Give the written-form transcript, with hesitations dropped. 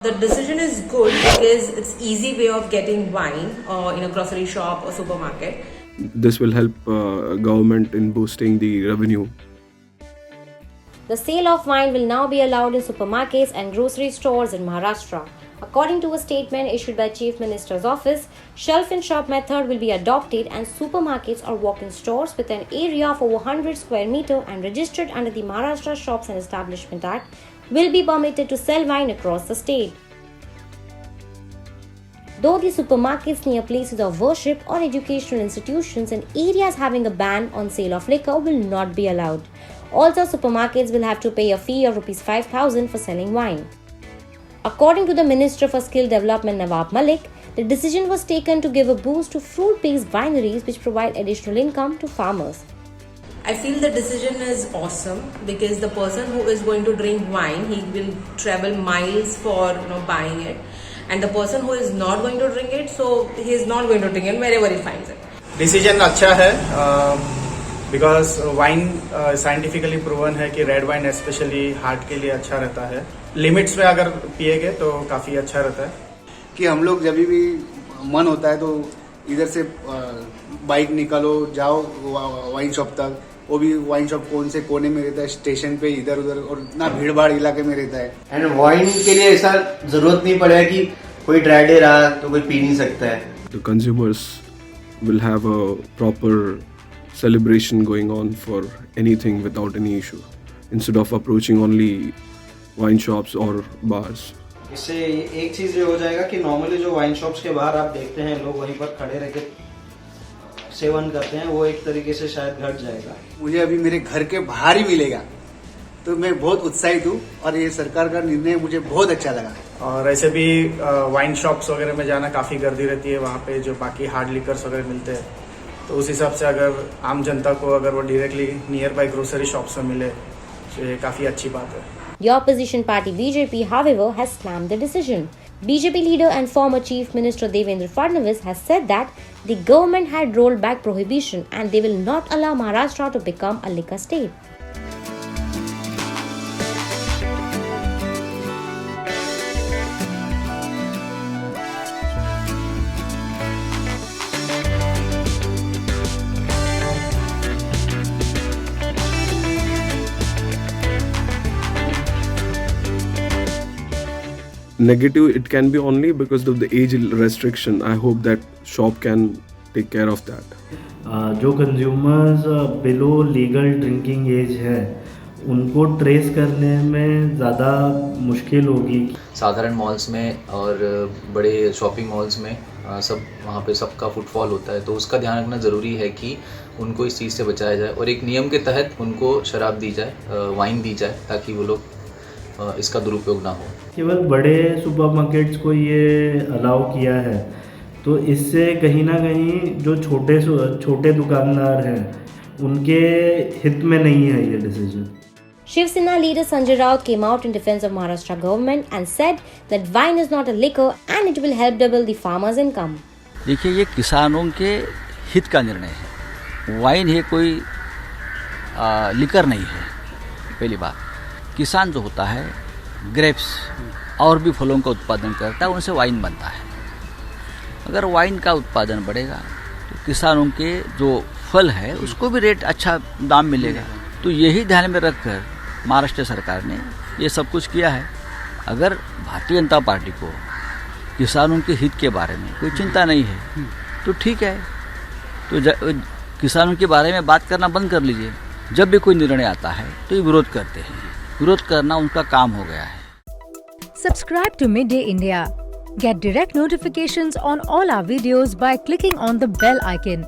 The decision is good because it's easy way of getting wine in a grocery shop or supermarket. This will help government in boosting the revenue. The sale of wine will now be allowed in supermarkets and grocery stores in Maharashtra. According to a statement issued by Chief Minister's office, shelf-in-shop method will be adopted and supermarkets or walk-in stores with an area of over 100 square meter and registered under the Maharashtra Shops and Establishment Act will be permitted to sell wine across the state. Though the supermarkets near places of worship or educational institutions and areas having a ban on sale of liquor will not be allowed. Also, supermarkets will have to pay a fee of Rs 5,000 for selling wine. According to the Minister for Skill Development Nawab Malik, the decision was taken to give a boost to fruit-based wineries which provide additional income to farmers. I feel the decision is awesome because the person who is going to drink wine, he will travel miles for buying it, and the person who is not going to drink it, so he is not going to drink it wherever he finds it. Decision अच्छा है because wine scientifically proven है कि red wine specially heart के लिए अच्छा रहता है. Limits में अगर पिएगे तो काफी अच्छा रहता है. कि हम लोग जब भी मन होता है तो इधर से बाइक निकालो जाओ वाइन शॉप तक. वो भी वाइन शॉप कौन से कोने में रहता है, स्टेशन पे इधर उधर, और ना भीड़ भाड़ इलाके में रहता है. एंड वाइन के लिए ऐसा जरूरत नहीं पड़ेगा कि कोई ड्राई डे रहा तो कोई पी नहीं सकता है. The consumers will have a proper celebration going on for anything without any issue, instead of approaching only wine shops or bars. इससे एक चीज ये हो जाएगा कि नॉर्मली जो वाइन शॉप्स के बाहर आप देखते हैं लोग वहीं पर खड़े रह के सेवन करते हैं, वो एक तरीके से शायद घट जाएगा. मुझे अभी मेरे घर के बाहर ही मिलेगा तो मैं बहुत उत्साहित हूँ और ये सरकार का निर्णय मुझे बहुत अच्छा लगा. और ऐसे भी वाइन शॉप्स वगैरह में जाना काफी गर्दी रहती है, वहाँ पे जो बाकी हार्ड लिकर्स वगैरह मिलते हैं, तो उस हिसाब से अगर आम जनता को अगर वो directly near by grocery shops में मिले तो ये काफी अच्छी बात है. The opposition party BJP, however, has slammed the decision. BJP leader and former Chief Minister Devendra Fadnavis has said that the government had rolled back prohibition and they will not allow Maharashtra to become a liquor state. Negative it can be only because of the age restriction. I hope that shop can take care of that. जो consumers below legal drinking age है उनको trace करने में ज़्यादा मुश्किल होगी. साधारण malls में और बड़े शॉपिंग मॉल्स में सब वहाँ पे सबका फुटफॉल होता है, तो उसका ध्यान रखना ज़रूरी है कि उनको इस चीज़ से बचाया जाए और एक नियम के तहत उनको शराब दी जाए, वाइन दी जाए, ताकि वो लोग इसका दुरुपयोग ना हो. केवल बड़े सुपरमार्केट्स को ये अलाउ किया है, तो इससे कहीं ना कहीं जो छोटे दुकानदार हैं उनके हित में नहीं है ये decision. Shiv Sena leader Sanjay Raut came out in defense of Maharashtra government and said that wine is not a liquor and it will help double the farmers' income. देखिए, ये किसानों के हित का निर्णय है. वाइन ये कोई लिकर नहीं है. पहली बात, किसान जो होता है ग्रेप्स और भी फलों का उत्पादन करता है, उनसे वाइन बनता है. अगर वाइन का उत्पादन बढ़ेगा तो किसानों के जो फल है उसको भी रेट अच्छा दाम मिलेगा. तो यही ध्यान में रखकर महाराष्ट्र सरकार ने ये सब कुछ किया है. अगर भारतीय जनता पार्टी को किसानों के हित के बारे में कोई चिंता नहीं है तो ठीक है, तो किसानों के बारे में बात करना बंद कर लीजिए. जब भी कोई निर्णय आता है तो ये विरोध करते हैं. विरोध करना उनका काम हो गया है. Subscribe to Midday India. Get direct notifications on all our videos by clicking on the bell icon.